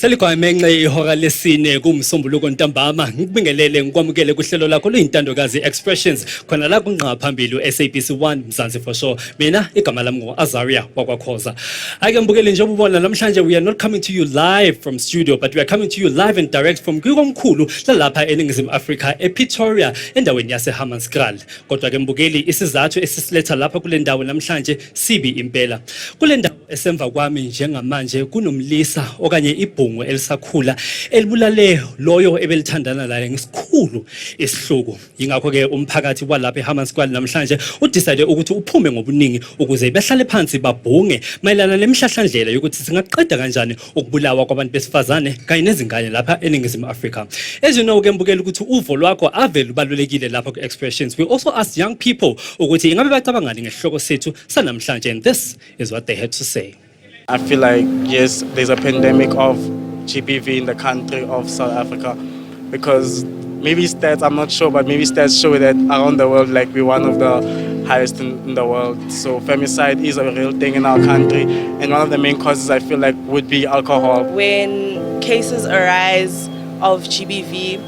Seligwamenxe ihora lesine kumsombuluko ntambama ngikubingelele ngikwamukele kuhlelo lakho luyintandokazi expressions khona la kunqa phambili SABC 1 Mzansi for sure mina igama lami ngoAzaria wakwakhoza ake mbukele njengoba ubona namhlanje we are not coming to you live from studio but we are coming to you live and direct from kwikomkhulu lalapha eNingizimu Afrika ePretoria endaweni yaseHammanskraal kodwa ke mbukeli isizathu esisiletha lapha kule ndawo namhlanje sibi impela kule ndawo esemva kwami njengamanje kunomlisa okanye ibhungu elisakhula elibulale loyo ebelithandana naye ngesikhulu isihluku ingakho ke umphakathi walapha eHammanskraal namhlanje udecide ukuthi uphume ngobuningi ukuze behlale phansi babhunge mayelana nemhlahlandlela yokuthi singaqeda kanjani ukubulawa kwabantu besifazane kanye nezingane lapha eNingizimu Afrika as you know ke mbukela ukuthi uvo lwakho ave lubalulekile lapha ku expressions we also ask young people ukuthi ingabe bacabangani ngesihloko sethu sanamhlanje and this is what they had to say. I feel like, yes, there's a pandemic of GBV in the country of South Africa because maybe stats, I'm not sure, but maybe stats show that around the world, like we're one of the highest in the world. So femicide is a real thing in our country. And one of the main causes I feel like would be alcohol. When cases arise of GBV,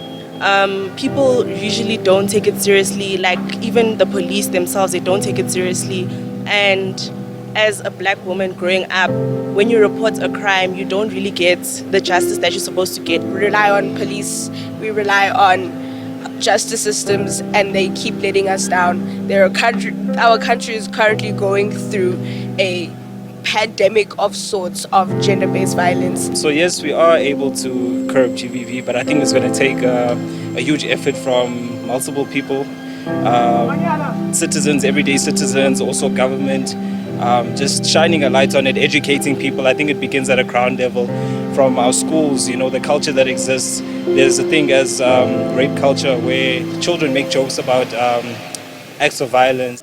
people usually don't take it seriously. Like even the police themselves, they don't take it seriously. And as a black woman growing up, when you report a crime, you don't really get the justice that you're supposed to get. We rely on police, we rely on justice systems, and they keep letting us down. Our country is currently going through a pandemic of sorts of gender-based violence. So yes, we are able to curb GBV, but I think it's going to take a huge effort from multiple people, citizens, everyday citizens, also government. Just shining a light on it, educating people. I think it begins at a ground level from our schools, you know, the culture that exists. There's a thing as rape culture where children make jokes about acts of violence.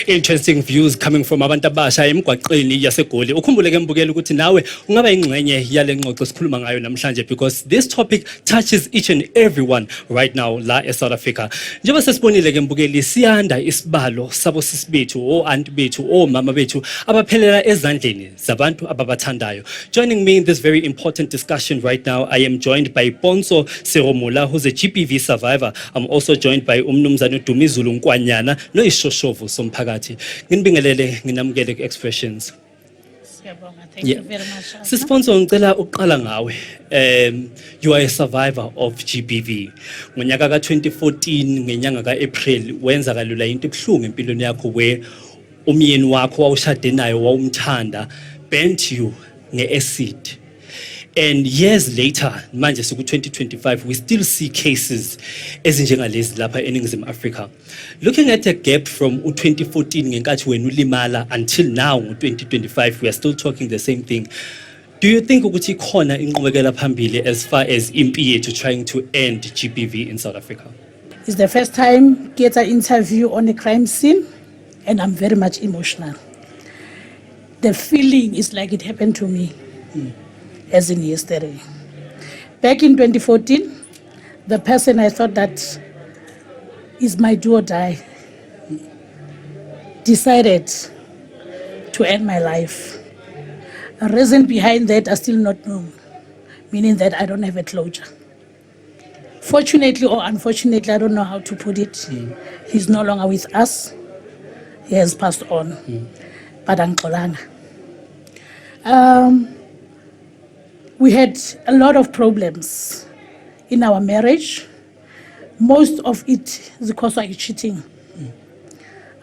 Interesting views coming from abantu abasha emgwaqeni yaseGoli ukhumbule ke mbukela ukuthi nawe ungaba ingxenye yale ngxoxo sikhuluma ngayo namhlanje because this topic touches each and everyone right now la eSouth Africa njengoba sesibonile ke mbukeli siyanda isibalo sabo sisibethu o aunt bethu o mama bethu abaphelela ezandleni zabantu ababathandayo. Joining me in this very important discussion right now I am joined by Ponso Seromula who's a GBV survivor. I'm also joined by umnumzana Dumizulu Nkwanyana no ishoshovu somphakathi. Nginibingelele nginamukele ku expressions. Siyabonga, thank you very much. Sisponsor ngicela uqala ngawe. You are a survivor of GBV. Ngonyaka ka 2014 ngenyanga ka April wenza kalula into ebhlungu empilweni yakho where umyeni wakho wawushade naye wawumthanda bent you ngeacid. And years later, manje siku 2025, we still see cases ezinjengalezi lapha eNingizimu Afrika. Looking at a gap from 2014 ngenkathi wena ulimala until now 2025, we are still talking the same thing. Do you think ukuthi khona inqubekela phambili as far as impi yethu trying to end GBV in South Africa? It's the first time get an interview on a crime scene and I'm very much emotional. The feeling is like it happened to me. As in yesterday. Back in 2014, the person I thought that is my do or die decided to end my life. A reason behind that I still not know, meaning that I don't have a closure. Fortunately or unfortunately, I don't know how to put it. He's no longer with us. He has passed on. But Ankolanga. We had a lot of problems in our marriage. Most of it is because of cheating.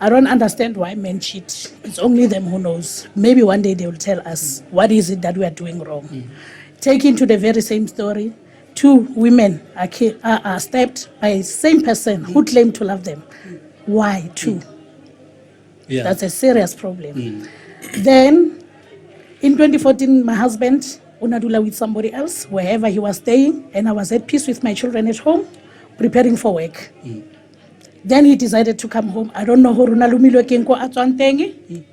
I don't understand why men cheat. It's only them who knows. Maybe one day they will tell us what is it that we are doing wrong. Take into the very same story, 2 women are stabbed by the same person who claimed to love them. Why 2? Yeah. That's a serious problem. Then in 2014, my husband Unadula with somebody else, wherever he was staying, and I was at peace with my children at home, preparing for work. Then he decided to come home. I don't know who Runalumilo Kenko Atwantengi.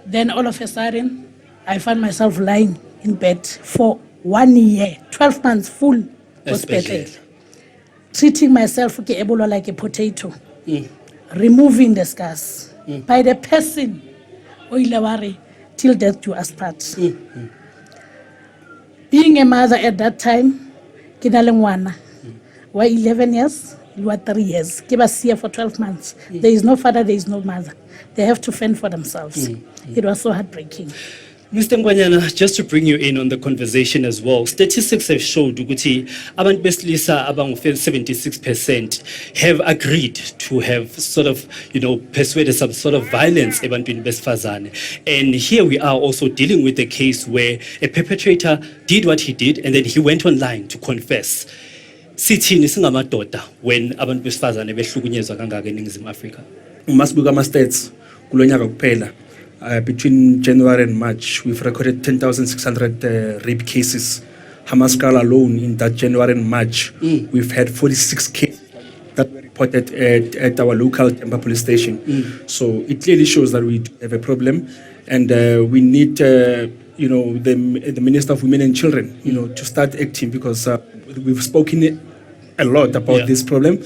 Then all of a sudden, I found myself lying in bed for 1 year, 12 months full hospital. Treating myself like a potato, removing the scars by the person, till death do us part. Being a mother at that time, ke na le ngwana wa 11 years, wa 3 years. Ke ba siya for 12 months. There is no father, there is no mother. They have to fend for themselves. It was so heartbreaking. Mr. Ngwanyana, just to bring you in on the conversation as well, statistics have showed ukuthi abantu besilisa abang 76% have agreed to have sort of, persuaded some sort of violence ebantwini besifazane. And here we are also dealing with a case where a perpetrator did what he did and then he went online to confess. Sithini singamadoda when abantu besifazane behlukunyezwa kangaka eNingizimu Afrika? Masibuka ama-stats kulo nyaka kuphela. Between January and March, we've recorded 10,600 rape cases. Hamaskal alone in that January and March, we've had 46 cases that were reported at our local Temba police station. So it clearly shows that we do have a problem, and we need, the Minister of Women and Children, to start acting, because we've spoken a lot about this problem.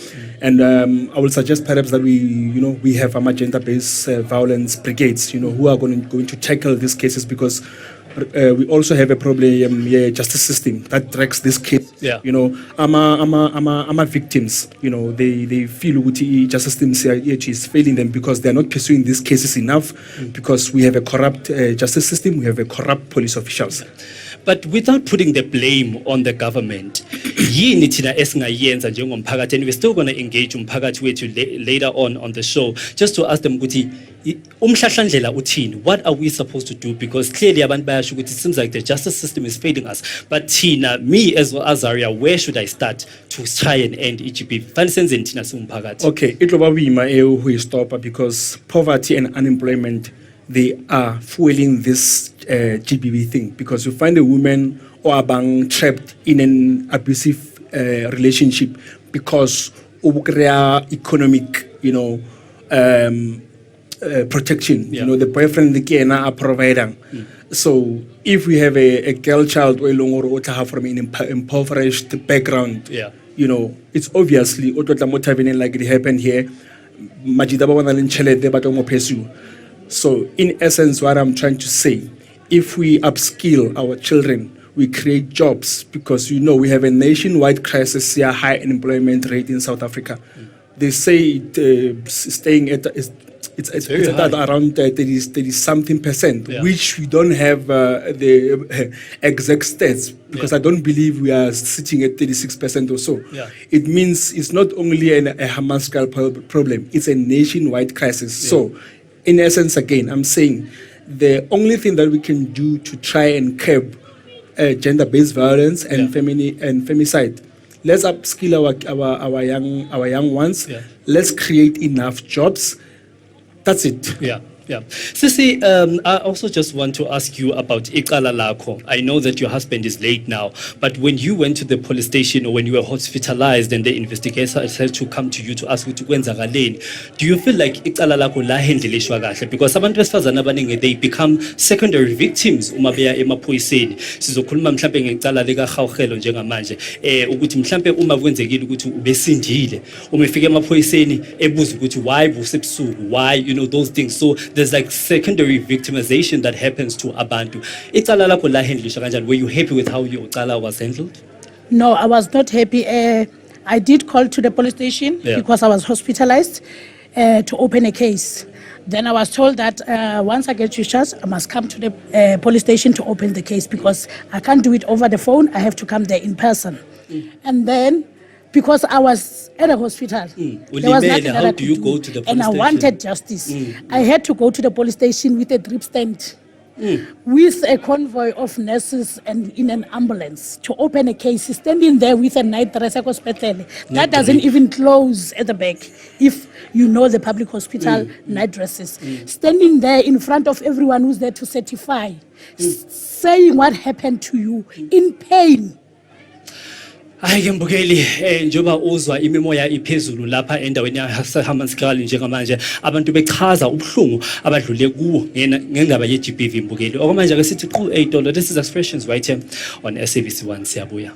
And I will suggest perhaps that we have a gender-based violence brigades, who are going to tackle these cases, because we also have a problem, justice system that tracks this case. I'm victims, they feel the justice system is failing them because they're not pursuing these cases enough, because we have a corrupt justice system, we have a corrupt police officials. But without putting the blame on the government, yini thina esingayenza njengomphakathi, and we're still going to engage umphakathi wethu later on the show, just to ask them ukuthi umhlahlandlela uthini, what are we supposed to do? Because clearly abantu bayasho ukuthi it seems like the justice system is failing us. But thina, me as well as Azaria, where should I start to try and end GBV? Fanisenzeni thina siwumphakathi. Okay, it will be my who is stopper, because poverty and unemployment, they are fueling this GBV thing, because you find a woman or a bang trapped in an abusive relationship because of economic, protection. The boyfriend, the care are providing. So if we have a girl child or from an impoverished background, it's obviously like it happened here. So in essence, what I'm trying to say, if we upskill our children, we create jobs, because we have a nationwide crisis, high unemployment rate in South Africa. They say staying at it's at around 30 something percent, which we don't have the exact stats, because I don't believe we are sitting at 36% or so. It means it's not only a Hamaskal problem, it's a nationwide crisis. So in essence, again, I'm saying the only thing that we can do to try and curb gender-based violence and femicide, let's upskill our young ones. Let's create enough jobs. That's it. Sisi, I also just want to ask you about Icala Lako. I know that your husband is late now, but when you went to the police station or when you were hospitalized and the investigator said to come to you to ask you to Lane, do you feel like Icala Lako la handlelishwa kahle? Because abantu besifazana abaningi, they become secondary victims uma beya emaphoyiseni. Sizokhuluma mhlambe ngecala lika Gawugelo njengamanje, ukuthi mhlambe uma kwenzekile ukuthi ubesindile, uma efika emaphoyiseni ebuza ukuthi why busebusuku, why, those things. So there's like secondary victimization that happens to abantu. Icala lakho la handlishwa kanjani? Were you happy with how your cala was handled? No, I was not happy. I did call to the police station because I was hospitalized to open a case. Then I was told that once I get discharged, I must come to the police station to open the case, because I can't do it over the phone. I have to come there in person. And then, because I was at a hospital, there was nothing that I could do, go to the police and I station? wanted justice. I had to go to the police station with a drip stand, with a convoy of nurses and in an ambulance to open a case, standing there with a night dress hospital. That doesn't even close at the back. If you know the public hospital night dresses, standing there in front of everyone who's there to certify, saying what happened to you in pain. Hayi ke mbukeli, njoba uzwa imimoya iphezulu lapha endaweni yaHammanskraal njengamanje, abantu bechaza ubuhlungu abadlule kuwo ngendaba ye-GBV mbukeli. Okwamanje ke sithi qhu $8. This is Expressions right here on SABC 1. Siyabuya.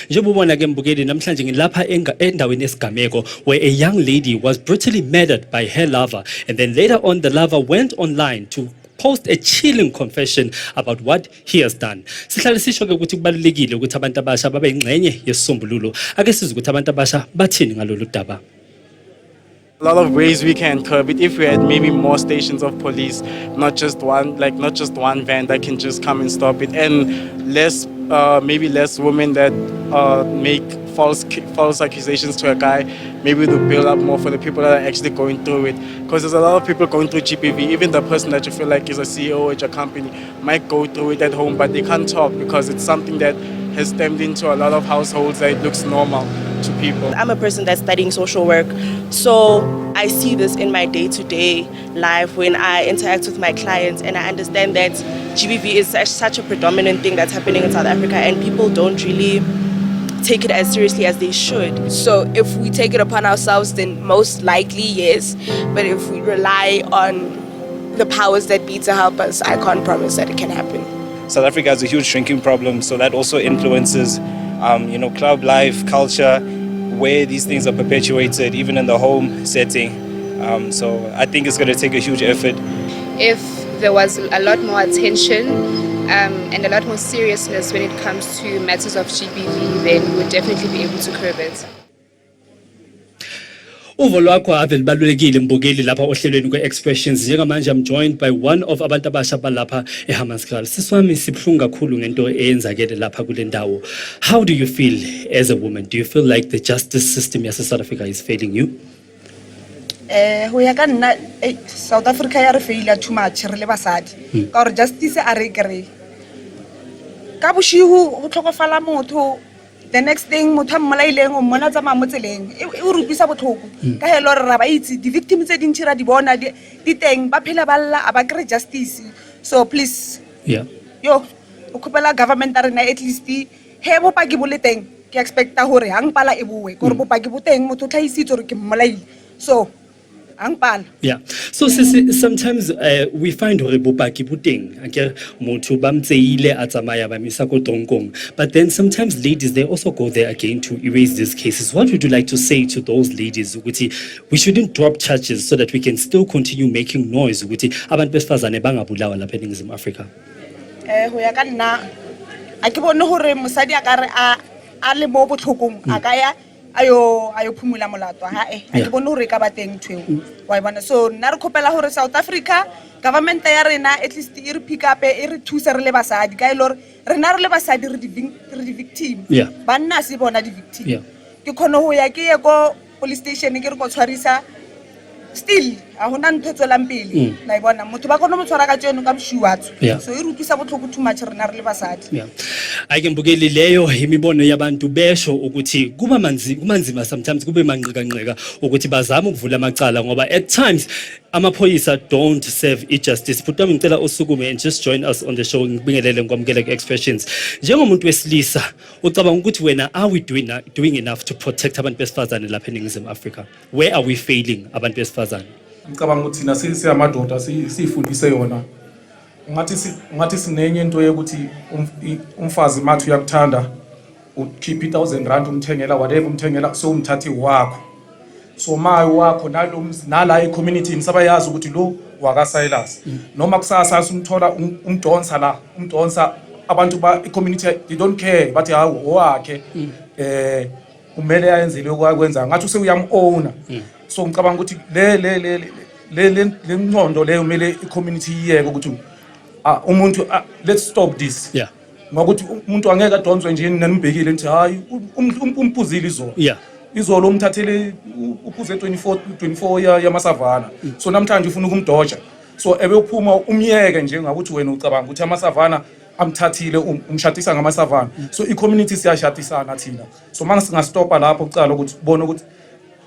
Njengobona ke mbukeli namhlanje ngilapha endaweni esigameko where a young lady was brutally murdered by her lover, and then later on the lover went online to post a chilling confession about what he has done. Sihlale sisho ke ukuthi kubalulekile ukuthi abantu abasha babe ingxenye yesisombululo. Ake sizwe ukuthi abantu abasha bathini ngalolu daba. A lot of ways we can curb it if we had maybe more stations of police, not just one van that can just come and stop it, and maybe less women that make false accusations to a guy. Maybe to build up more for the people that are actually going through it, because there's a lot of people going through GBV. Even the person that you feel like is a CEO at your company might go through it at home, but they can't talk because it's something that has stemmed into a lot of households that it looks normal to people. I'm a person that's studying social work, so I see this in my day-to-day life when I interact with my clients, and I understand that GBV is such a predominant thing that's happening in South Africa, and people don't really take it as seriously as they should. So if we take it upon ourselves, then most likely yes. But if we rely on the powers that be to help us, I can't promise that it can happen. South Africa has a huge drinking problem, so that also influences, club life, culture, where these things are perpetuated, even in the home setting. So I think it's going to take a huge effort. If there was a lot more attention and a lot more seriousness when it comes to matters of GBV, then we would definitely be able to curb it. Uvo lwakho ave libalulekile mbukeli lapha ohlelweni kwe-expressions. Njengamanje I'm joined by one of abantu abasha balapha eHammanskraal. Siswami sibhlungu kakhulu ngento eyenzakele lapha kule ndawo. How do you feel as a woman? Do you feel like the justice system yase South Africa is failing you? Ho ya ka nna South Africa ya re failure too much re le basadi ka gore justice a re kry ka boshihu ho tlhokofala motho. The next thing motho mmolaileng o mmona tsa mamotseleng e rupisa botlhoko ka helo re ra ba itse di victims tse dintsi ra di bona di teng ba phela balla a ba kry justice. So please o khopela government rena at least he bopaki bo le teng ke expecta hore hang pala e boe gore bopaki bo teng motho tlhaisitse hore ke mmolaile. So yeah, so sometimes we find hore bopaki boteng akere motho ba mtseile a tsamaya ba misa ko tonkong, but then sometimes ladies they also go there again to erase these cases. What would you like to say to those ladies ukuthi we shouldn't drop charges so that we can still continue making noise ukuthi abantu besifazane bangabulawa lapha eNingizimu Afrika? Ho ya ka nna a ke bone hore mosadi a ka re a le mo botlhokong a ka ya ayo phumula molato ha a ke bone hore ka ba teng tweo wa bona. So nna re khopela hore South Africa government ya rena at least e re pick up e re thusa re le basadi ka ile rena re le basadi re di victim banna se bona di victim ke khono ho ya ke ye ko police station ke re go tshwarisa still a hona ntho tsolang pele la bona motho ba kgona mo tshwara ka tseno ka boshiwatso. So e rutisa botlhoko too much rena re le basadi. Ake mbukeli leyo imibono yabantu besho ukuthi kuba manzima sometimes kube manqika ukuthi bazama ukuvula amacala ngoba at times amaphoyisa don't serve justice. Phutama ngicela usukume and just join us on the show ngibingelele ngokwamukela ku-expressions. Njengomuntu wesilisa ucabanga ukuthi wena are we doing enough to protect abantu besifazane lapha eNingizimu Africa? Where are we failing abantu besifazane? Ngicabanga ukuthi thina siyamadoda sifundise yona. Ngathi sinenye into yokuthi umfazi mathi uyakuthanda ukhipha 1000 rand umthengela whatever umthengela so umthathi wakho. So mayi wakho nala e-community nisabayazi ukuthi lo wakaSilas noma kusasa umthola umdonsa abantu ba e-community they don't care bathi hawo wakhe kumele ayenzele okwenza ngathi useyam-owner. So ngicabanga ukuthi le ngcondo leyo kumele i-community iyeke ukuthi umuntu let's stop this. Ngokuthi umuntu angeke adonswe nje nanibhekile nithi hayi umphuzile izolo umthathele uphuze 24 yamasavana. So namhlanje ufuna ukumdoja so ebe uphuma umyeke nje ngakuthi wena ucabanga ukuthi amasavana amthathile umshatisa ngamasavana. So i-community siyashatisana thina. So manje singastopa lapho ucala ukuthi ubone ukuthi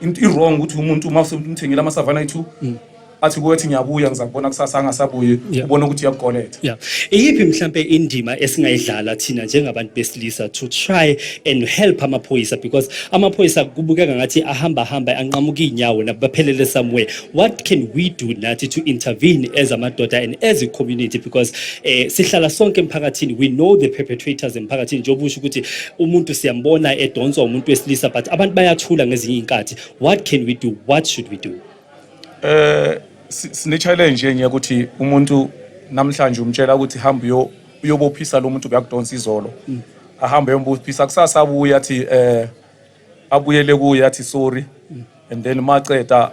i-wrong ukuthi umuntu uma umthengela amasavana ethu athi kuwethi ngiyabuya ngizakubona kusasa angasabuyi Yeah. ubona ukuthi uyakukoleta. Yeah. Iyiphi mhlambe indima esingayidlala thina njengabantu besilisa to try and help amaphoyisa, because amaphoyisa kubukeka ngathi ahamba anqamuka inyawo nabaphelele somewhere. What can we do nathi to intervene as amadoda and as a community, because sihlala sonke emphakathini, we know the perpetrators emphakathini, njengoba usho ukuthi umuntu siyambona edonswa umuntu wesilisa but abantu bayathula ngezinye inkathi. What can we do? What should we do? Sine challenge yenye ukuthi umuntu namhlanje umtshela ukuthi hamba uyobophisa lo muntu bekudonsa izolo. Ahambe yombophisa kusasa abuye athi abuyele kuye athi sorry, and then maceda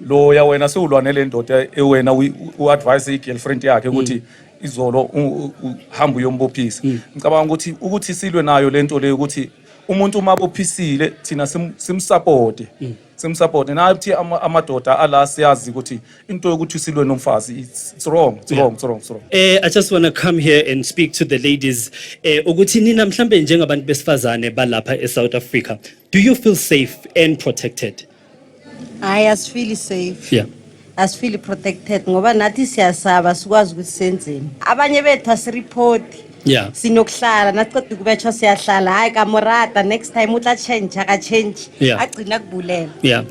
lo ya wena sewulwanele ndoda ewena uadvise igirlfriend yakhe ukuthi izolo uhamba uyombophisa. Ngicabanga ukuthi silwe nayo lento le ukuthi umuntu uma bophisile thina simsupport. Simsupport nathi amadoda ala siyazi ukuthi into yokuthi silwe nomfazi it's wrong. I just want to come here and speak to the ladies. Ukuthi nina mhlambe njengabantu besifazane balapha eSouth Africa, do you feel safe and protected? I feel safe. Yeah. As feel protected ngoba nathi siyasaba sikwazi ukuthi senzeni. Abanye bethu asireport. Yeah. Sinokuhlala nathi kubetshwa siyahlala hayi kamorata next time utla change aka change. Yeah. Agcina kubulela. Yeah.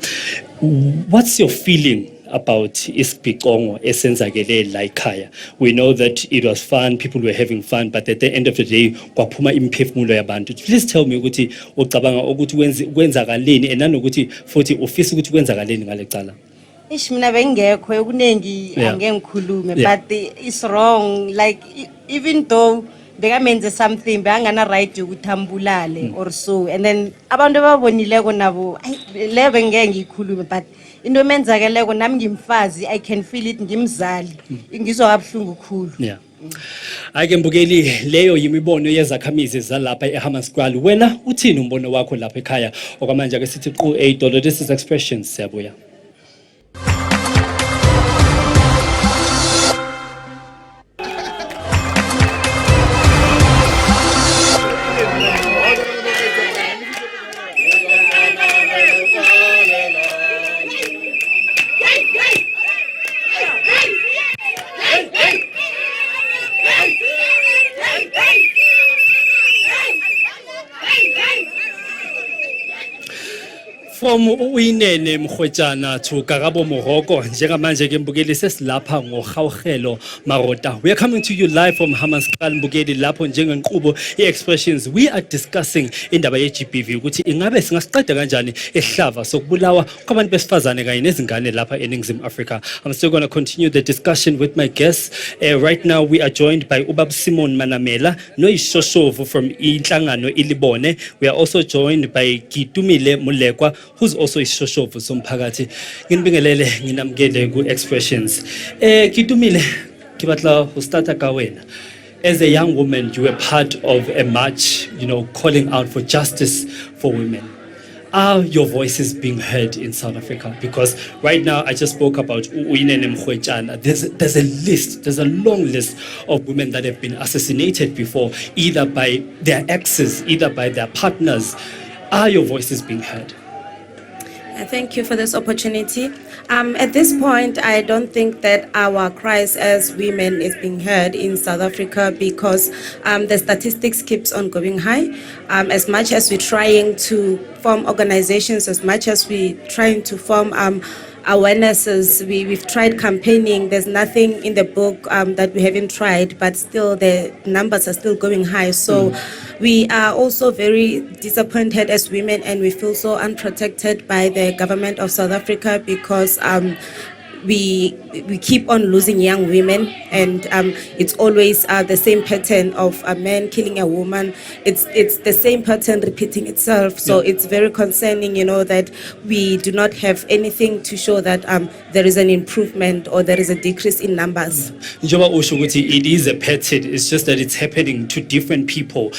What's your feeling about isibhicongo esenzakele la ekhaya? We know that it was fun, people were having fun, but at the end of the day kwaphuma imphefumulo yabantu. Please tell me ukuthi ucabanga ukuthi kwenzakaleni and nanokuthi futhi ufisa ukuthi kwenzakaleni ngale cala. Ish mina bengekho kunengi angeke ngikhulume but it's wrong, like even though bekamenze something bengana right ukuthi ambulale or so, and then abantu babonileko nabo lebe ngeke ngikhulume but into emenzakeleko nami ngimfazi I can feel it ngimzali ngizwa kabuhlungu khulu. Yeah. Ake mbukeli, leyo yimibono yezakhamizi zalapha eHammanskraal. Wena uthini umbono wakho lapha ekhaya? Okwamanje ake sithi qu $8. This is Expressions, siyabuya. From Uyinene Mkhwetjana to Karabo Moroko, njengamanje ke mbukeli sesilapha ngoGawugelo Marota. We are coming to you live from Hammanskraal mbukeli lapho njengenqubo iExpressions. We are discussing indaba yeGBV ukuthi ingabe singasiqeda kanjani ehlava sokubulawa kwabantu besifazane kanye nezingane lapha eNingizimu Africa. I'm still going to continue the discussion with my guests. Right now we are joined by Ubab Simon Manamela, Noishoshovu from Inhlangano Ilibone. We are also joined by Kitumile Mulekwa, who's also a Shoshovu somphakathi. Nginibingelele nginamkele ku-Expressions. Kitumile, kibatla ustata ka wena. As a young woman, you were part of a march, calling out for justice for women. Are your voices being heard in South Africa? Because right now, I just spoke about Uyinene Mkhwetjana. There's a long list of women that have been assassinated before, either by their exes, either by their partners. Are your voices being heard? Thank you for this opportunity. At this point, I don't think that our cries as women is being heard in South Africa because the statistics keeps on going high. As much as we're trying to form organizations, as much as we're trying to form awarenesses, we've tried campaigning. There's nothing in the book that we haven't tried, but still the numbers are still going high. So we are also very disappointed as women, and we feel so unprotected by the government of South Africa because we keep on losing young women, and it's always the same pattern of a man killing a woman. It's the same pattern repeating itself. So it's very concerning, that we do not have anything to show that there is an improvement or there is a decrease in numbers. Njoba usho ukuthi it is a pattern. It's just that it's happening to different people,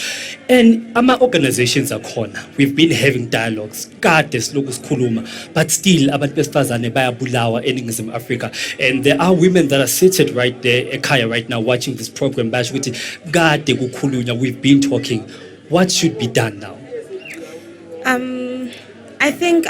and ama organizations are corner. We've been having dialogues, kade siloku sikhuluma, but still abantu besifazane bayabulawa eNingizimu Africa, and there are women that are seated right there ekhaya right now watching this program. Basho ukuthi kade kukhulunywa, we've been talking. What should be done now? I think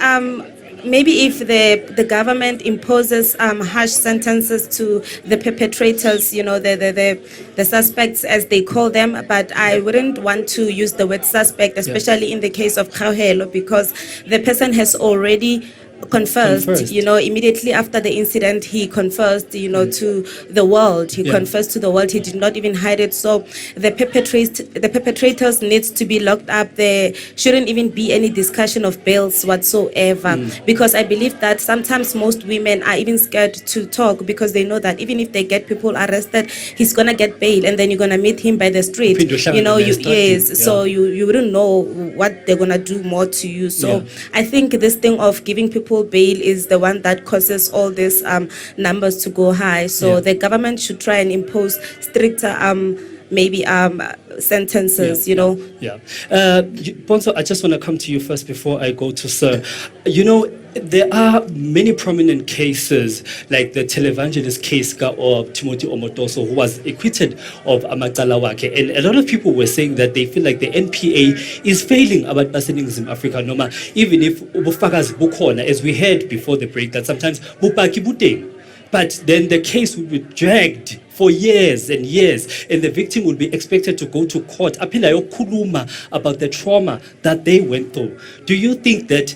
maybe if the government imposes harsh sentences to the perpetrators, you know, the suspects as they call them, but I wouldn't want to use the word suspect, especially in the case of Khauhelo, because the person has already confessed, you know, immediately after the incident, he confessed, you know, to the world. He confessed to the world. He did not even hide it. So the perpetrators needs to be locked up. There shouldn't even be any discussion of bails whatsoever, because I believe that sometimes most women are even scared to talk because they know that even if they get people arrested, he's gonna get bail, and then you're gonna meet him by the street. You know, so you wouldn't know what they're gonna do more to you. So I think this thing of giving people bail is the one that causes all these numbers to go high. So the government should try and impose stricter maybe sentences, you know. Bonso, I just want to come to you first before I go to Sir. You know, there are many prominent cases, like the televangelist case of Timothy Omotoso, who was acquitted of amacala wakhe, and a lot of people were saying that they feel like the NPA is failing about baseningizimu Africa, noma even if ubufakazi bukhona, as we heard before the break, that sometimes bupaki buteng. But then the case will be dragged for years and years, and the victim will be expected to go to court aphinda yokhuluma about the trauma that they went through. Do you think that,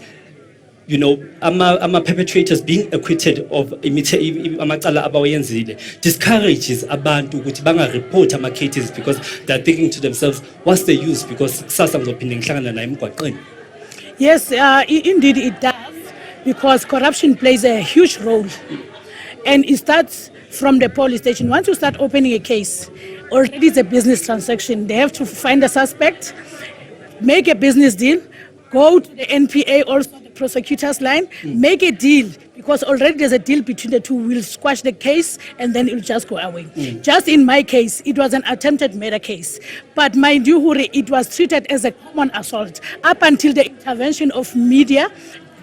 you know, ama perpetrators being acquitted of amacala abawenzile discourages abantu ukuthi banga report ama cases because they're thinking to themselves, what's the use, because kusasa ngizophinda ngihlangana naye emgwaqeni? Yes, indeed it does, because corruption plays a huge role. And it starts from the police station. Once you start opening a case, already it's a business transaction. They have to find a suspect, make a business deal, go to the NPA, also the prosecutor's line, make a deal, because already there's a deal between the two. We'll squash the case and then it'll just go away. Just in my case, it was an attempted murder case. But mind you, Huri, it was treated as a common assault up until the intervention of media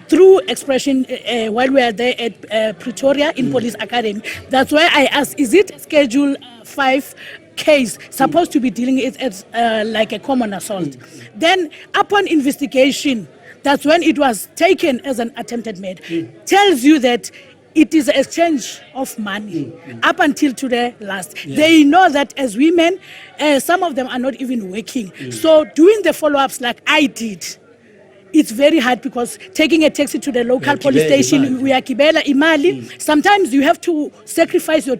through expression while we are there at Pretoria in Police Academy. That's why I asked, is it Schedule 5 case supposed to be dealing it as like a common assault? Then upon investigation, that's when it was taken as an attempted murder. Tells you that it is an exchange of money up until to the last. They know that as women, some of them are not even working. So doing the follow-ups like I did, it's very hard, because taking a taxi to the local police station, we are kibela imali. Sometimes you have to sacrifice your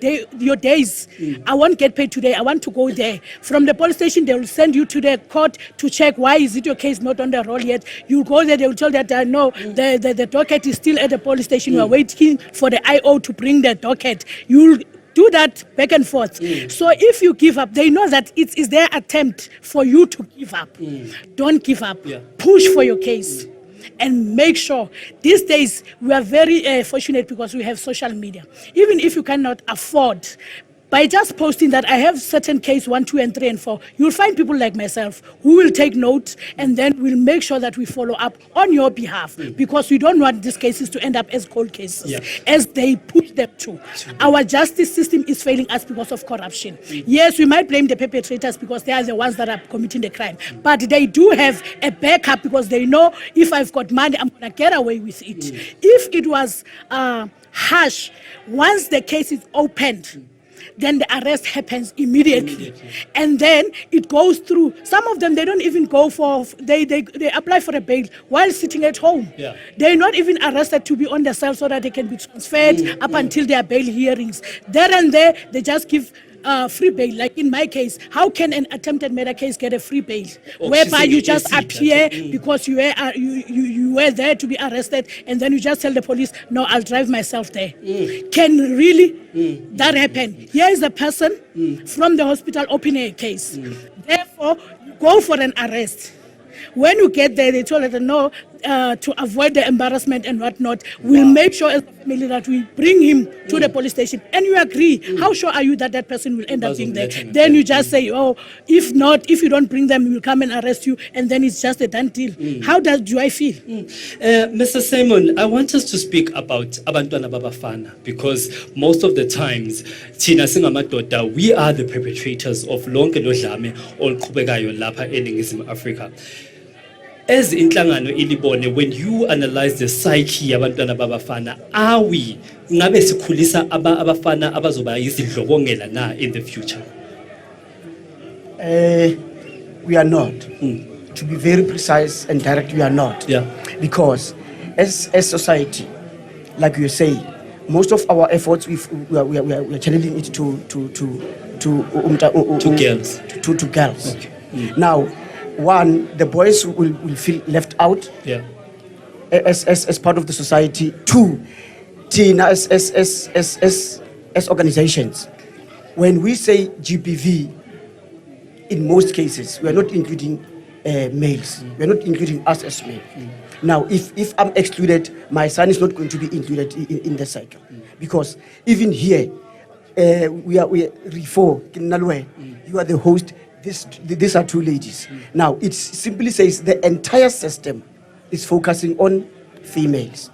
days. I won't get paid today. I want to go there. From the police station, they will send you to the court to check why is it your case not on the roll yet. You go there, they will tell that no, the docket is still at the police station. You are waiting for the IO to bring the docket. You'll do that back and forth. So if you give up, they know that it is their attempt for you to give up. Don't give up. Push for your case. And make sure, these days we are very fortunate because we have social media. Even if you cannot afford, by just posting that I have certain case 1, 2, and 3, and 4, you'll find people like myself who will take notes, and then we'll make sure that we follow up on your behalf, because we don't want these cases to end up as cold cases, as they push them to. Our justice system is failing us because of corruption. Yes, we might blame the perpetrators because they are the ones that are committing the crime, but they do have a backup, because they know if I've got money, I'm going to get away with it. If it was harsh, once the case is opened, then the arrest happens immediately. And then it goes through. Some of them, they don't even go for, they apply for a bail while sitting at home. They're not even arrested to be on the cell so that they can be transferred up until their bail hearings. There and there, they just give free bail. Like in my case, how can an attempted murder case get a free bail? Whereby you just appear because you were there to be arrested, and then you just tell the police, no, I'll drive myself there. Can really that happen? Here is a person from the hospital opening a case. Therefore, you go for an arrest. When you get there, they told her no, to avoid the embarrassment and whatnot, we'll make sure as a family that we bring him to the police station. And you agree. How sure are you that that person will end up being there? Then you just say, oh, if not, if you don't bring them, we'll come and arrest you, and then it's just a done deal. How do I feel? Mr. Simon, I want us to speak about abantwana babafana, because most of the times, thina singamadoda, we are the perpetrators of lonke lo dlame oluqhubekayo lapha eNingizimu Afrika. As inhlangano ilibone, when you analyze the psyche yabantwana babafana, are we ngabe sikhulisa abafana abazoba izidlobongela na in the future? We are not. To be very precise and direct, we are not. Yeah. Because as society, like you say, most of our efforts we are channeling it to girls. To girls. Okay. Now, one, the boys will feel left out. Yeah. As part of the society. Two, Tina as organizations, when we say GBV, in most cases we are not including males. We are not including us as men. Now, if I'm excluded, my son is not going to be included in the cycle, because even here we are Rifo Kinalwe. You are the host. These are two ladies. Now, it simply says the entire system is focusing on females.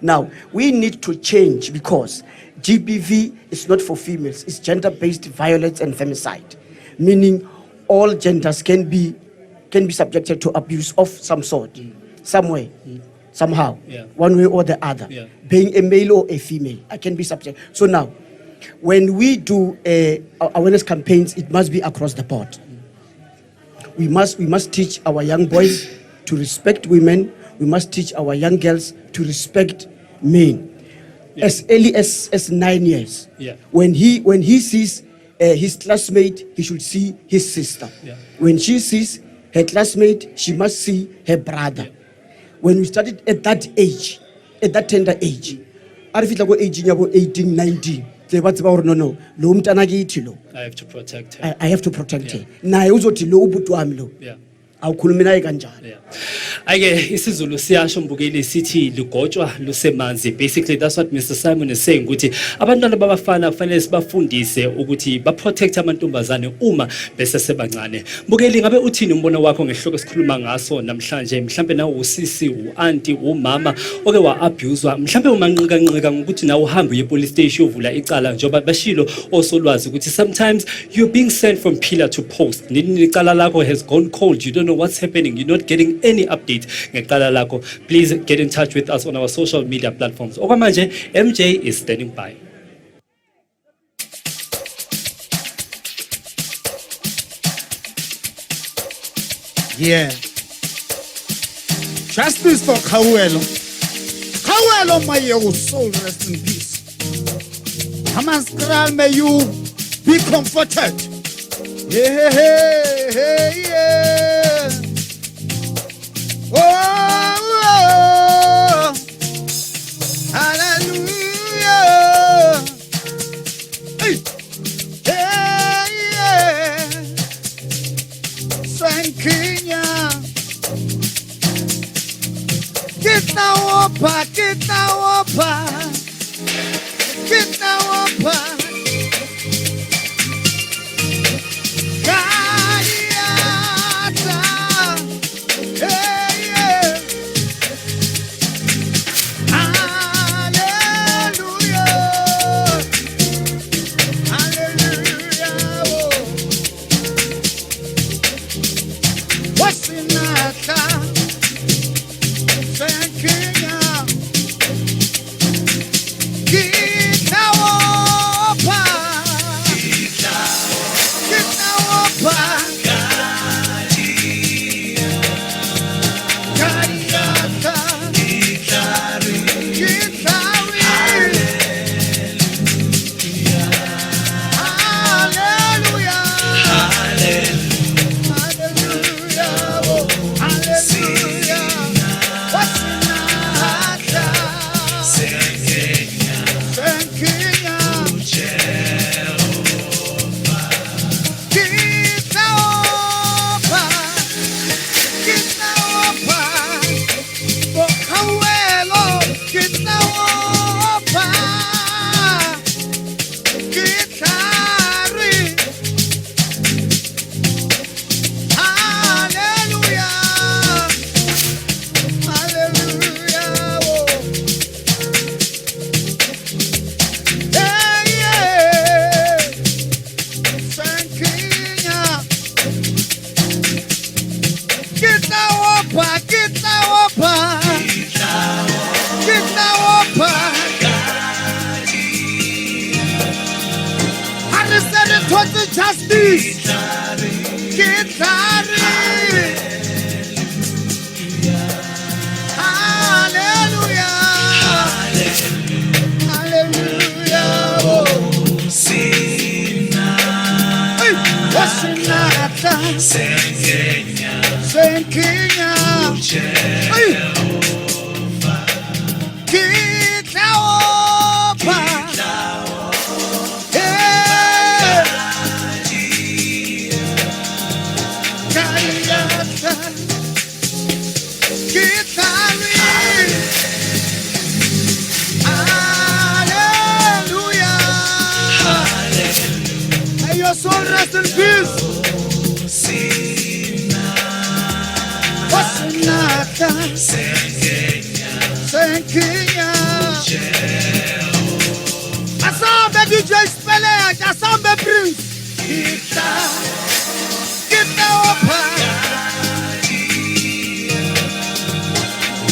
Now, we need to change, because GBV is not for females. It's gender-based violence and femicide, meaning all genders can be subjected to abuse of some sort, some way, somehow, one way or the other. Being a male or a female, I can be subject. So now, when we do awareness campaigns, it must be across the board. We must teach our young boys to respect women. We must teach our young girls to respect men. As early as 9 years. When he sees his classmate, he should see his sister. When she sees her classmate, she must see her brother. When we started at that age, at that tender age, I have to protect her. I have to protect her. Naye uzothi lo ubhuti wami lo. Awukhulumi naye kanjani. Ake isiZulu siyasho mbukeli sithi ligotshwa lusemanzi. Basically that's what Mr. Simon is saying, ukuthi abantwana babafana kufanele sibafundise ukuthi ba protect amantombazane uma besesebancane. Mbukeli, ngabe uthini umbono wakho ngehloko esikhuluma ngaso namhlanje? Mhlambe nawe usisi, uanti, umama oke wa abuswa, mhlambe umanqika ngokuthi nawe uhambe uye police station uvula icala njoba bashilo osolwazi ukuthi sometimes you're being sent from pillar to post. Nini icala lakho has gone cold. You don't know what's happening. You're not getting any update. Please get in touch with us on our social media platforms. Okwamanje, MJ is standing by. Yeah. Justice for Kawelo. Kawelo, my your soul rest in peace. Hamaskral, may you be comforted. Yeah, hey, hey, yeah. Oh, oh, hallelujah. Hey, hey, yeah. Thank Kenya. Get now up, get now up, get now up. Get now Justice. Kitlari. Hallelujah. Hallelujah. Oh. Hey, wasinata. Senkenya. Hey. Kitlaopa. Hey. Kariata. Kitari. Hallelujah. May your soul rest in peace. Wasinata. Senkenya. Asambe DJ Spele, Asambe Prince. Kita opa.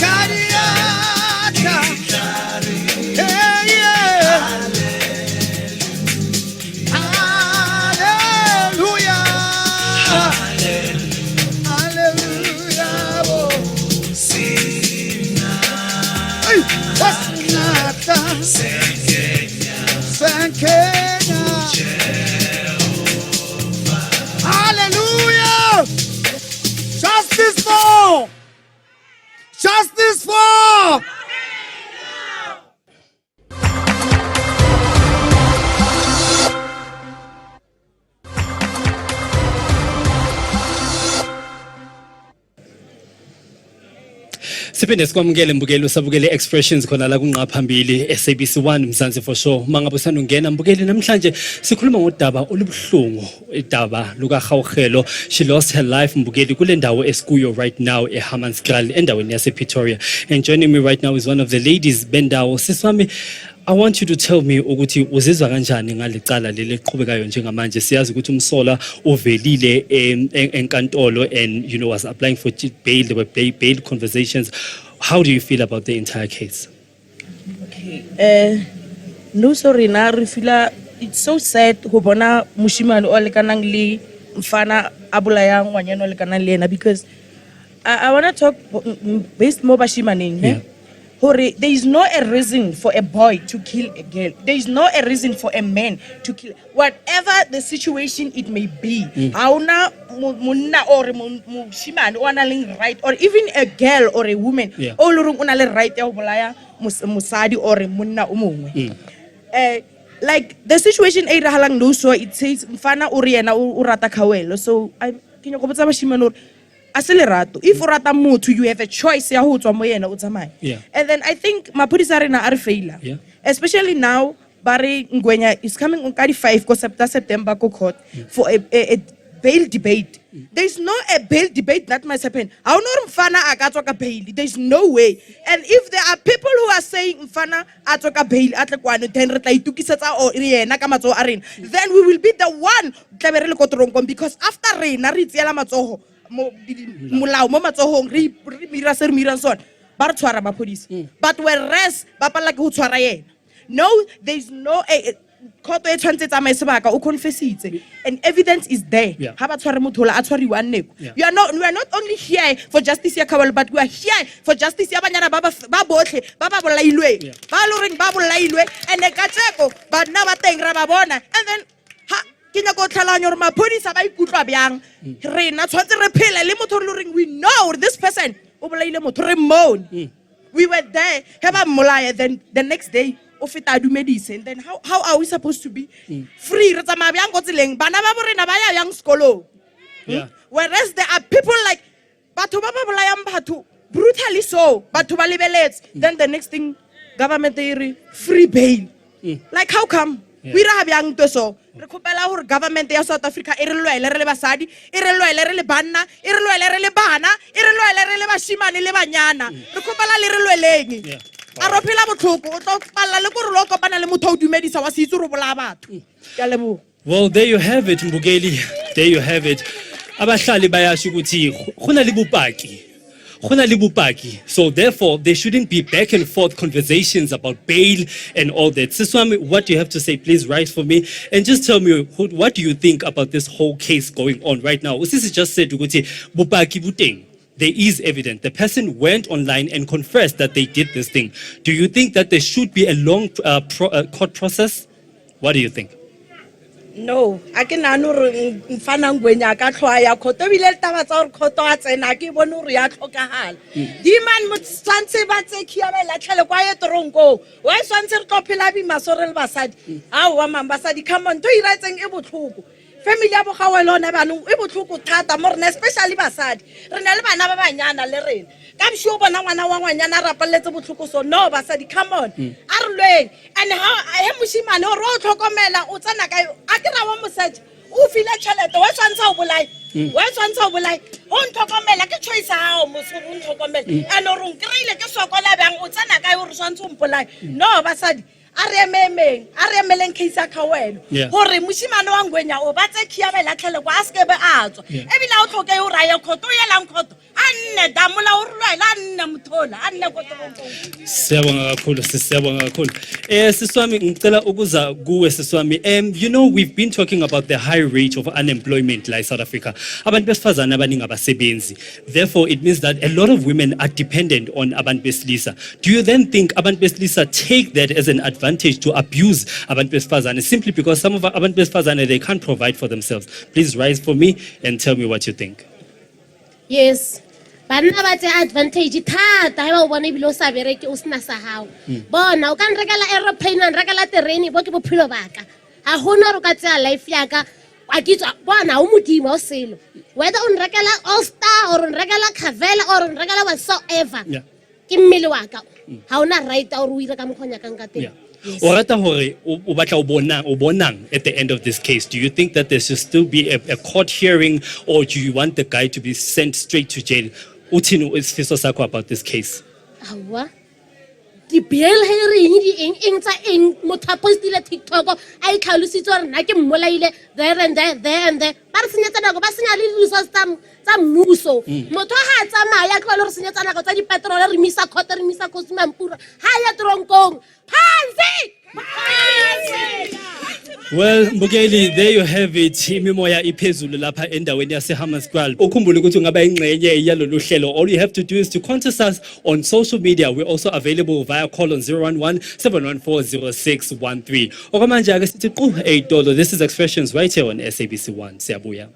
Kariata. Hey, yeah. Hallelujah. Hallelujah. Oh. Hey, wasinata. Senkenya. Hallelujah. Justice for. Justice for. Siphinde sikwamukele mbukeli usabukele expressions khona la kunqa phambili SABC 1 Mzansi for sure mangabe usanungena mbukeli namhlanje sikhuluma ngodaba olubuhlungu idaba luka Gawugelo. She lost her life mbukeli kule ndawo esikuyo right now eHammanskraal endaweni yase Pretoria, and joining me right now is one of the ladies bendawo. Siswami, I want you to tell me ukuthi uzizwa kanjani ngalecala leli liqhubekayo njengamanje. Siyazi ukuthi umsola uvelile enkantolo and was applying for bail. There were bail conversations. How do you feel about the entire case? Okay. No sorry na re feel it's so sad go bona moshimane o lekanang le mfana abulaya ngwanyana o lekanang le ena, because I want to talk based mo bashimaneng ne. There is no a reason for a boy to kill a girl. There is no a reason for a man to kill. Whatever the situation it may be, hauna munna or mushimane o na le right, or even a girl or a woman o lorong o na le right ya go bolaya mosadi or munna o mongwe. Like the situation e rahalang no, so it says mfana o re yena o rata Gawugelo. So I ke go botsa bashimane aselerato. If o rata motho, you have a choice ya ho tswa mo yena o tsamaye. And then I think maphodisa rena are failure, especially now bare Ngwenya is coming on 5 ko September ko court for a bail debate. There is no a bail debate that must happen. How no mfana akatswa ka bail? There is no way. And if there are people who are saying mfana atswa ka bail atle kwano then re tla itukisetsa o yena ka matsoho a rena, then we will be the one tlabere le kotorong, because after rena re tsiela matsoho molao mo matsohong re mira se re mira sona ba re tshwara maphodisa, but whereas ba pala ke ho tshwara yena. No, there is no court e tshwantse tsamaye sebaka o confessitse and evidence is there. Ha ba tshware motho la a tshwariwa nneko. We are not only here for justice ya Gawugelo, but we are here for justice ya banyana ba botlhe ba ba bolailwe ba loreng ba bolailwe, and ka tseko ba nna ba teng ra ba bona. And then ke nyaka go tlhalanya gore maphodisa ba ikutlwa byang. Rena tshwantse re phele le motho le we know this person o bolaile motho re mmone. We were there he ba mmolaya, then the next day o feta dumedise. And then how are we supposed to be free? Re tsamaya byang go tseleng bana ba borena ba ya yang sekolo. Whereas there are people like batho ba ba bolayang batho brutally, so batho ba lebeletse, then the next thing government e free bail. Like how come? We ra byang to so re khopela gore government ya South Africa e re lwele re le basadi, e re lwele re le banna, e re lwele re le bana, e re lwele re le bashimane le banyana. Re khopela le re lweleng a ro phela botlhoko o tlo palla le gore lo kopana le motho o dumedisa wa se itse ro bola batho. Ke lebo. Well, there you have it Mbukeli, there you have it. Abahlali bayasho ukuthi khona le bopaki Hona le bopaki. So therefore, there shouldn't be back and forth conversations about bail and all that. Siswami, what do you have to say? Please write for me and just tell me what do you think about this whole case going on right now? Usisi just said ukuthi bopaki buteng. There is evidence. The person went online and confessed that they did this thing. Do you think that there should be a long court process? What do you think? No, I can anur mfana ngwenya ka tlhoa ya khoto bile taba tsa gore khoto a tsena ke bone gore ya tlhokagala di man mo tsantse ba tse khia ba latlhele kwa ye tronko wa tsantse re tlophela bi masore le basadi ha wa mambasadi come on to iratseng e botlhoko family ya bogawe lona banong e botlhoko thata mo rena especially basadi re na le bana ba banyana le rena ka msho bona ngwana wa ngwanyana rapalletse botlhoko so no basadi come on a re lweng and how I am mushimane o ro tlhokomela o tsana ka a ke ra wa mosadi o file tšhelete wa tshwantsa o bolai o ntlhokomela ke choice ha o mosuru o ntlhokomela and o rong kreile ke sokola bang o tsana ka o re tshwantsa o mpolai no basadi a re emeleng case ya khawelo gore mushimane wa ngwenya o batse khia ba latlhele kwa a seke be a tswa ebile o tlhoke o raya khoto o yelang khoto anne damula o rwela anne muthola anne khoto Siyabonga kakhulu. Siswami ngicela ukuza kuwe Siswami. You know, we've been talking about the high rate of unemployment like South Africa. Abantu besifazana abaningi abasebenzi. Therefore, it means that a lot of women are dependent on abantu besilisa. Do you then think abantu besilisa take that as an advantage to abuse abantu besifazane simply because some of abantu besifazane they can't provide for themselves? Please rise for me and tell me what you think. Yes. Banna ba tse advantage thata ha ba bona ibile o sa bereke o sna sa hao bona o ka nrekela aeroplane o nrekela terene bo ke bophelo baka ha hona re ka tsa life yaka a kitsa bona o modimo o selo whether o nrekela All Star or o nrekela Kavela or o nrekela whatsoever ke mmele wa ka ha ona right o re o ira ka mokhonya ka nka teng. O rata hore o batla o bonang at the end of this case. Do you think that there should still be a court hearing or do you want the guy to be sent straight to jail? Uthini isifiso sakho about this case? Awa di bail hearing di eng tsa eng motho postile TikTok ai tlhalositse gore nna ke mmolaile there and there ba re senyetsa nako ba senya le resource tsa mmuso motho ha tsamaya ka le re senyetsa nako tsa di petrol re misa khota re misa Mampura ha ya tronkong phansi. Well, Mbukeli, there you have it. Imimoya iphezulu lapha endaweni yase Hammanskraal. Ukhumbule ukuthi ungaba ingxenye yalolu hlelo. All you have to do is to contact us on social media. We're also available via call on 011-714-0613. Okwamanje ake sithi qhu $8. This is Expressions right here on SABC1. Siyabuya.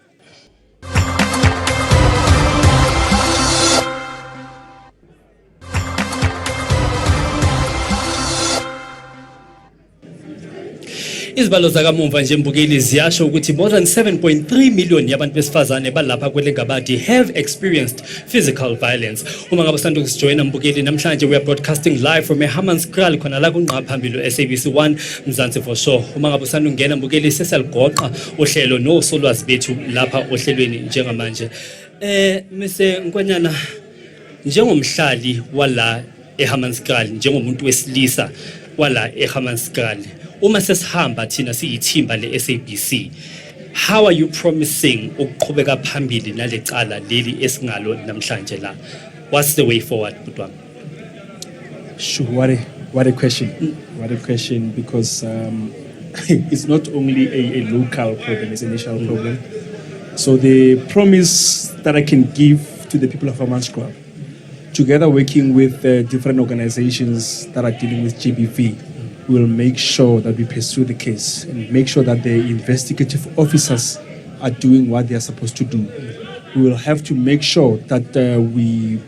Izibalo zakamumva nje Mbukeli ziyasho ukuthi more than 7.3 million yabantu besifazane balapha kweLengabadi have experienced physical violence. Uma ngabe usanda ukusijoyina Mbukeli namhlanje we are broadcasting live from Hammanskraal khona la kunqa phambili SABC1 Mzansi for sure. Uma ngabe usanda ungena Mbukeli sesiyaligoqa uhlelo nosolwazi bethu lapha ohlelweni njengamanje. Mise Nkonyana njengomhlali wala eHammanskraal njengomuntu wesilisa wala eHammanskraal uma sesihamba thina siyithimba le-SABC, how are you promising ukuqhubeka phambili nalecala leli esingalo namhlanje la? What's the way forward, Butwam? Sure, what a question. What a question, because it's not only a local problem, it's a national problem. So the promise that I can give to the people of Hammanskraal, together working with different organizations that are dealing with GBV, we will make sure that we pursue the case and make sure that the investigative officers are doing what they are supposed to do. We will have to make sure that we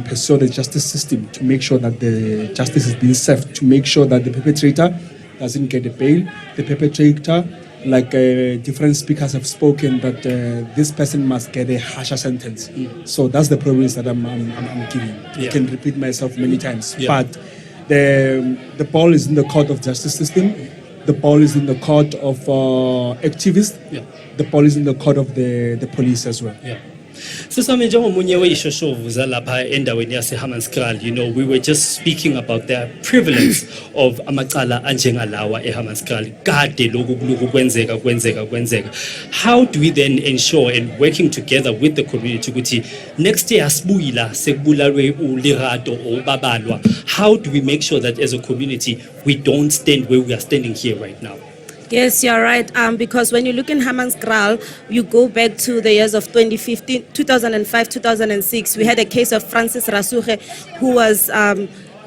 pursue the justice system to make sure that the justice is being served, to make sure that the perpetrator doesn't get a bail. The perpetrator, like different speakers have spoken, that this person must get a harsher sentence. So that's the promise that I'm giving. I can repeat myself many times, but the ball is in the court of justice system. The ball is in the court of activists. The ball is in the court of the police as well. Siswami njengomunye weyishoshovu zalapha endaweni yaseHammanskraal, we were just speaking about the prevalence of amacala anjengalawa eHammanskraal. Kade lokhu kwenzeka. How do we then ensure, and working together with the community, ukuthi next year asibuyila sekubulalwe uLerato or uBabalwa, how do we make sure that as a community we don't stand where we are standing here right now? Yes, you're right. Because when you look in Hammanskraal, you go back to the years of 2015, 2005, 2006. We had a case of Frances Rasuge, who was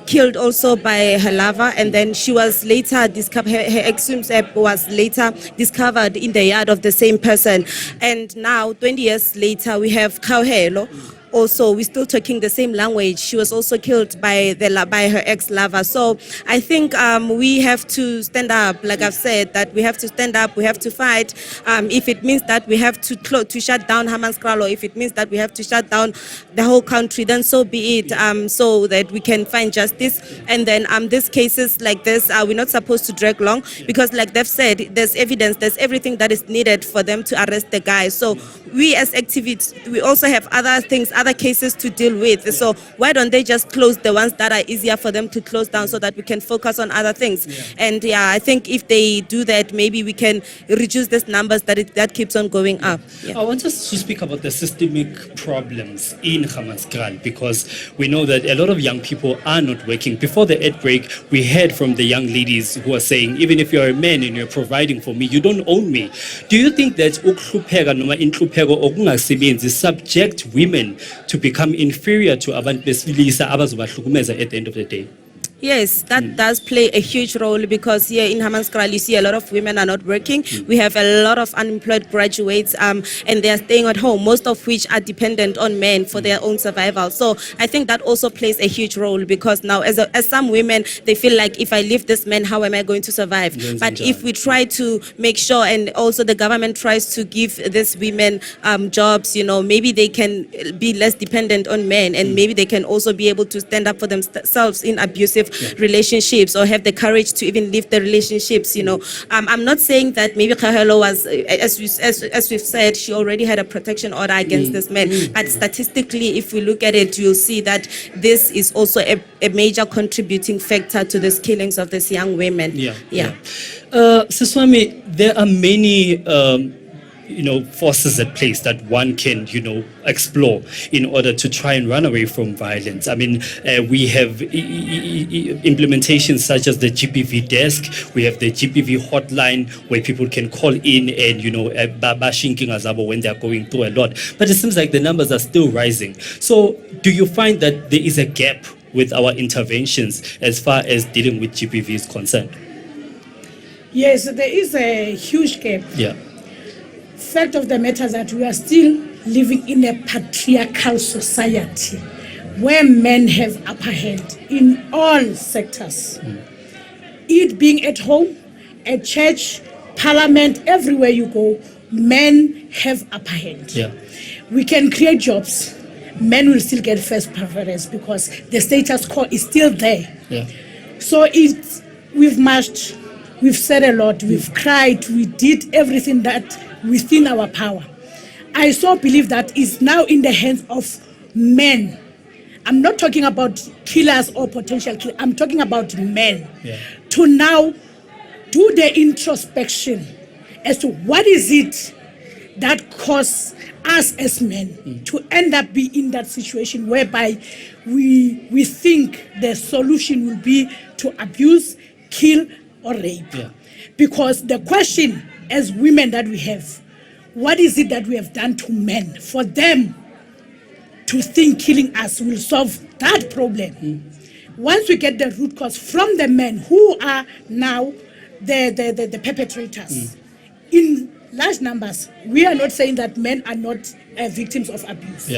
killed also by her lover, and then she was later discovered. Her exhumed was later discovered in the yard of the same person. And now, 20 years later, we have Kauhelo. Also, we're still talking the same language. She was also killed by her ex-lover. So I think we have to stand up. Like I've said, that we have to stand up. We have to fight. If it means that we have to shut down Hammanskraal, or if it means that we have to shut down the whole country, then so be it. So that we can find justice. And then these cases like this, we're not supposed to drag long, because like they've said, there's evidence, there's everything that is needed for them to arrest the guy. So we as activists, we also have other things, other cases to deal with. So why don't they just close the ones that are easier for them to close down, so that we can focus on other things? And I think if they do that, maybe we can reduce these numbers that keeps on going up. I want us to speak about the systemic problems in Hammanskraal, because we know that a lot of young people are not working. Before the ad break, we heard from the young ladies who are saying, even if you're a man and you're providing for me, you don't own me. Do you think that ukuhlupheka noma inhlupheko okungasebenzi subject women to become inferior to abantu besilisa abazobahlukumeza at the end of the day? Yes, that does play a huge role, because here in Hammanskraal, you see a lot of women are not working. We have a lot of unemployed graduates, and they are staying at home, most of which are dependent on men for their own survival. So I think that also plays a huge role, because now as some women, they feel like, if I leave this man, how am I going to survive? But if we try to make sure, and also the government tries to give these women jobs, maybe they can be less dependent on men, and maybe they can also be able to stand up for themselves in abusive relationships, or have the courage to even leave the relationships. I'm not saying that maybe Kahelo was, as we've said, she already had a protection order against this man. But statistically, if we look at it, you'll see that this is also a major contributing factor to these killings of these young women. Siswami, there are many forces at place that one can, explore in order to try and run away from violence. I mean, we have implementations such as the GBV desk. We have the GBV hotline where people can call in and, when they're going through a lot. But it seems like the numbers are still rising. So do you find that there is a gap with our interventions as far as dealing with GBV is concerned? Yes, there is a huge gap. Fact of the matter is that we are still living in a patriarchal society where men have upper hand in all sectors. It being at home, at church, parliament, everywhere you go, men have upper hand. We can create jobs. Men will still get first preference because the status quo is still there. So we've marched, we've said a lot, we've cried, we did everything that within our power. I so believe that is now in the hands of men. I'm not talking about killers or potential killers. I'm talking about men to now do the introspection as to what is it that causes us as men to end up being in that situation whereby we think the solution will be to abuse, kill, or rape. Because the question as women that we have, what is it that we have done to men for them to think killing us will solve that problem? Once we get the root cause from the men who are now the perpetrators, in large numbers, we are not saying that men are not victims of abuse.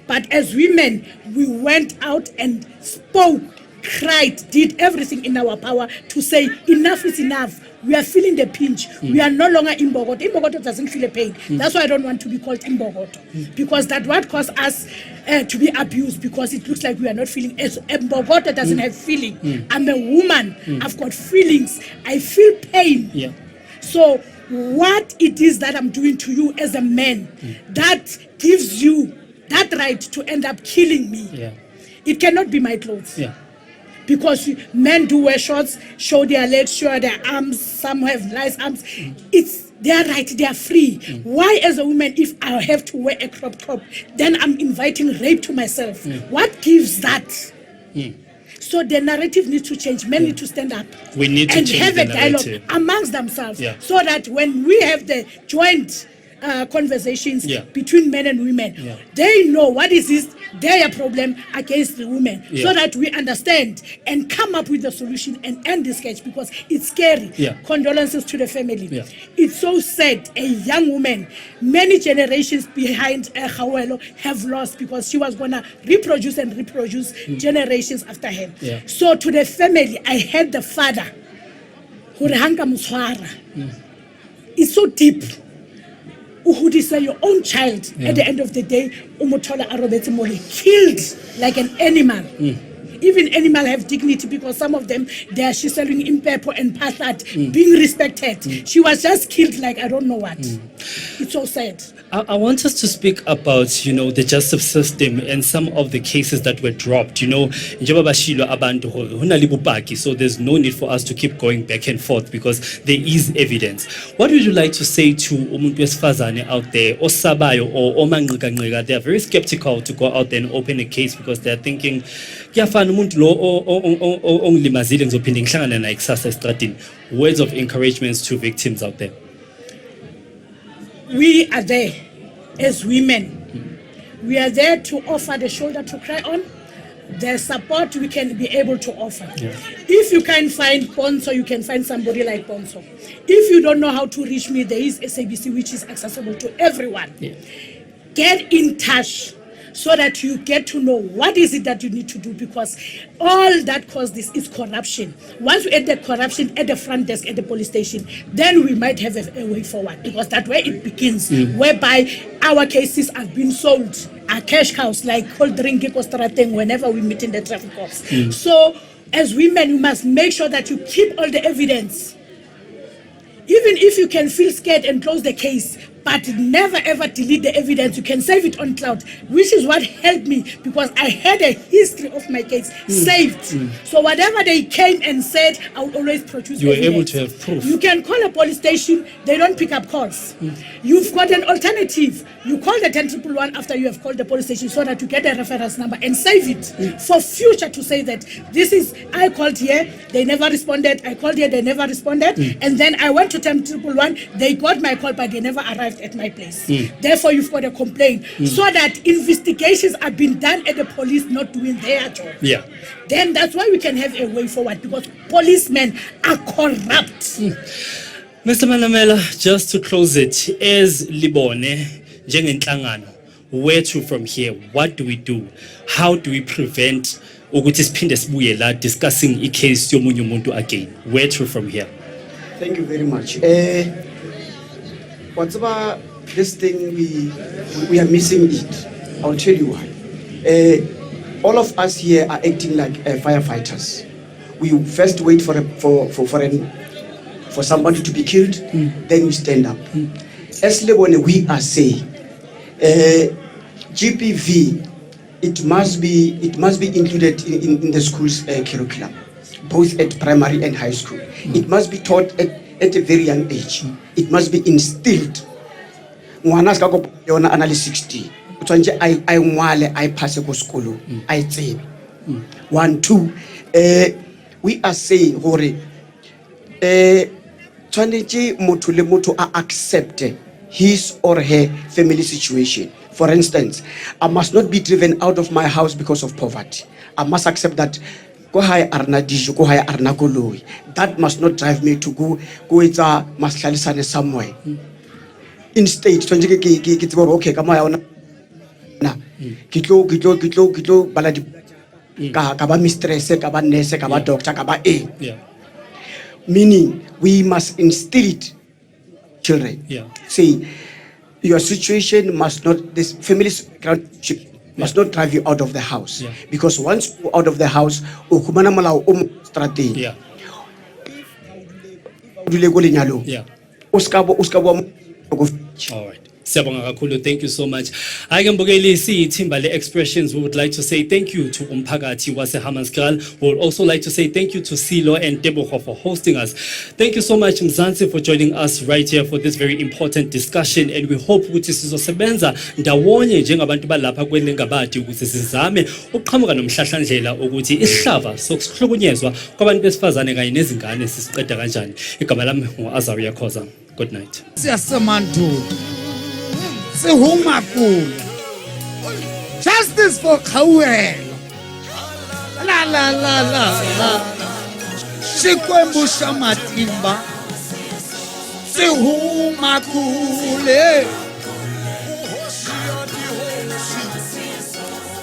But as women, we went out and spoke, cried, did everything in our power to say enough is enough. We are feeling the pinch. We are no longer Imbogoto. Imbogoto doesn't feel a pain. That's why I don't want to be called Imbogoto, because that word caused us to be abused, because it looks like we are not feeling. Imbogoto doesn't have feeling. I'm a woman. I've got feelings. I feel pain. So what it is that I'm doing to you as a man that gives you that right to end up killing me. Yeah. It cannot be my clothes. Yeah. Because men do wear shorts, show their legs, show their arms, some have nice arms. It's their right, they are free. Why as a woman, if I have to wear a crop top, then I'm inviting rape to myself? What gives that? So the narrative needs to change. Men need to stand up. We need to and change have the a dialogue narrative. amongst themselves, Yeah. so that when we have the joint conversations Yeah. between men and women, Yeah. they know what is this their problem against the women, Yeah. so that we understand and come up with the solution and end this case, because it's scary. Yeah. Condolences to the family. Yeah. It's so sad. A young woman, many generations behind Khawelo have lost, because she was gonna reproduce and reproduce generations after her. Yeah. So to the family, I heard the father hore hanka motshwara. It's so deep. Who say your own child, at the end of the day, Umotola Arobeti Mole, killed like an animal. Even animals have dignity, because some of them, they are selling in purple and past that, being respected. She was just killed like I don't know what. It's so sad. I want us to speak about, you know, the justice system and some of the cases that were dropped. You know, njengoba bashilo abantu hona le bopaki, so there's no need for us to keep going back and forth, because there is evidence. What would you like to say to umuntu wesifazane out there, osabayo or omanqika-nqika? They are very skeptical to go out there and open a case, because they're thinking, kuyafana umuntu lo ongilimazile ngizophinde ngihlangane naye kusasa esitradini. Words of encouragement to victims out there. We are there as women. We are there to offer the shoulder to cry on, the support we can be able to offer. If you can't find Ponso, you can find somebody like Ponso. If you don't know how to reach me, there is SABC, which is accessible to everyone. Get in touch, so that you get to know what is it that you need to do, because all that caused this is corruption. Once we add the corruption at the front desk at the police station, then we might have a way forward, because that's where it begins, whereby our cases have been sold, are cash cows, like cold drink thing whenever we meet in the traffic cops. So as women, you must make sure that you keep all the evidence. Even if you can feel scared and close the case, but never ever delete the evidence, you can save it on cloud, which is what helped me, because I had a history of my case saved. So whatever they came and said, I will always produce You were evidence. able to have proof. You can call a police station, they don't pick up calls. You've got an alternative. You call the 10-111 after you have called the police station, so that you get a reference number and save it for future, to say that this is, I called here, they never responded, I called here, they never responded, and then I went to 10-111, they got my call, but they never arrived at my place. Therefore, you've got a complaint, so that investigations are being done at the police not doing their job. Yeah. Then that's why we can have a way forward, because policemen are corrupt. Mr. Manamela, just to close it, as Libone, njengenhlangano, where to from here? What do we do? How do we prevent ukuthi siphinde sibuye la discussing a case yomunye umuntu again? Where to from here? Thank you very much. Whatever this thing we are missing it. I'll tell you why. All of us here are acting like firefighters. We first wait for somebody to be killed, then we stand up. As Lebone, we are saying, GBV, it must be included in the school's curriculum, both at primary and high school. It must be taught at a very young age. It must be instilled. Ngwana ska go yona ana le 60. Utshwantse I ngwale I pass ko sekolo. I tsebe. 1 2 we are saying gore tshwanetse motho le motho a accept his or her family situation. For instance, I must not be driven out of my house because of poverty. I must accept that go high arna dijo, go high arna koloi. That must not drive me to go etsa maslalisane somewhere. Instead, ke tsebo okay ka moya ona na ke tlo bala di ka ba mistress ka ba nurse ka ba doctor ka ba meaning we must instill it children. Say your situation must not, this family's groundship must not drive you out of the house, because once you go out of the house All right. Siyabonga kakhulu. Thank you so much. Ake mbukeli siyithimba le-expressions. We would like to say thank you to umphakathi wase-Hammanskraal. We would also like to say thank you to Silo and Tebogo for hosting us. Thank you so much Mzansi for joining us right here for this very important discussion, and we hope ukuthi sizosebenza ndawonye njengabantu balapha kwelengabadi ukuthi sizame ukuqhamuka nomhlahlandlela ukuthi isihlava sokuhlukunyezwa kwabantu besifazane kanye nezingane sisiqeda kanjani. Igama lami ngu-Azaria Khoza. Good night. Siyasemantu. Sihumakula. Justice for Khawelo. La la la la la. Xikwembu xa matimba. Sihumakule.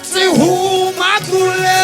Sihumakule.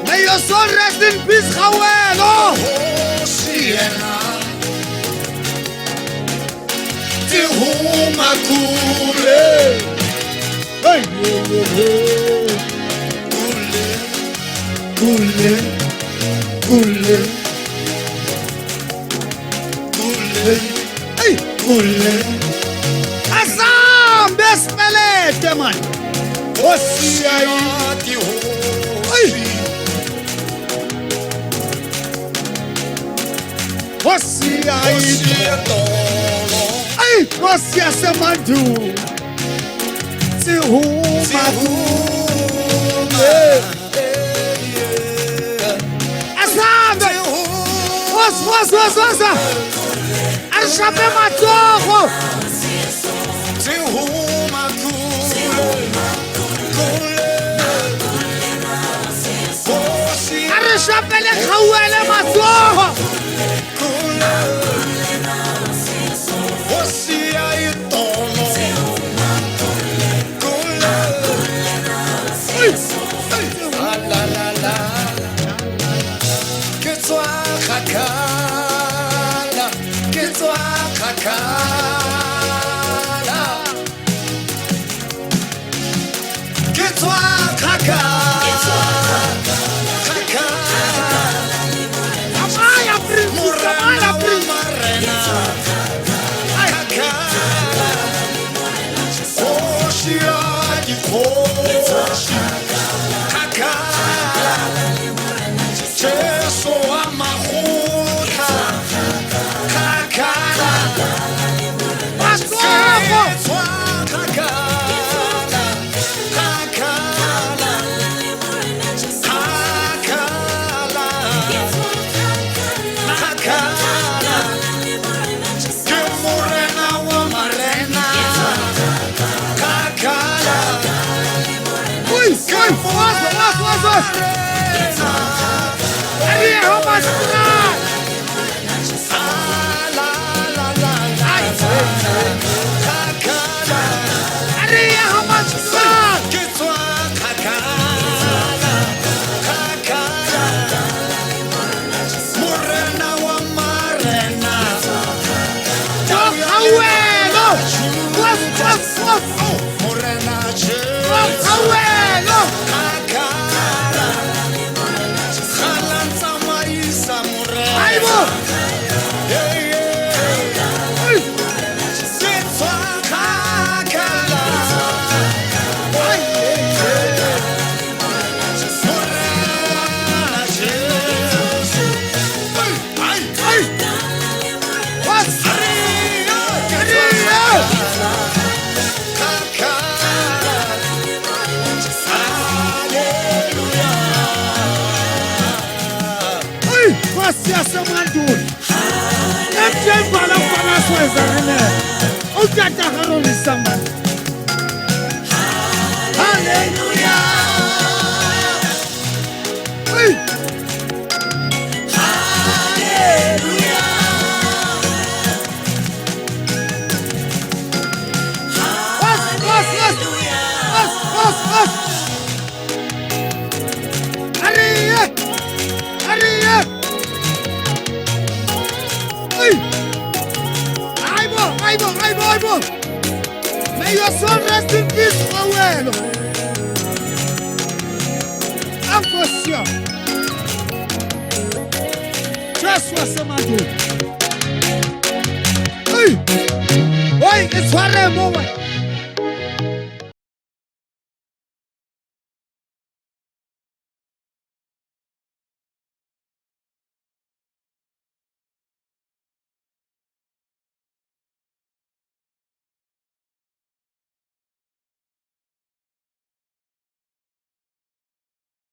May your soul rest in peace, Khawelo. Tihumakule. Kule. Azam besmelete man. Osiyati ho. Osiyati. Ay, Osia semandu. Tihumakule. Azam. Was. Achape matoro. Achape le Khawelo matoro. Siyasemantu. Emjeni bala mfana swezane. Utata harorisa man. Hallelujah. Hey. Hallelujah. Aibo. May your soul rest in peace, Awelo. Ankosia. Just was some do. Hey, it's what I'm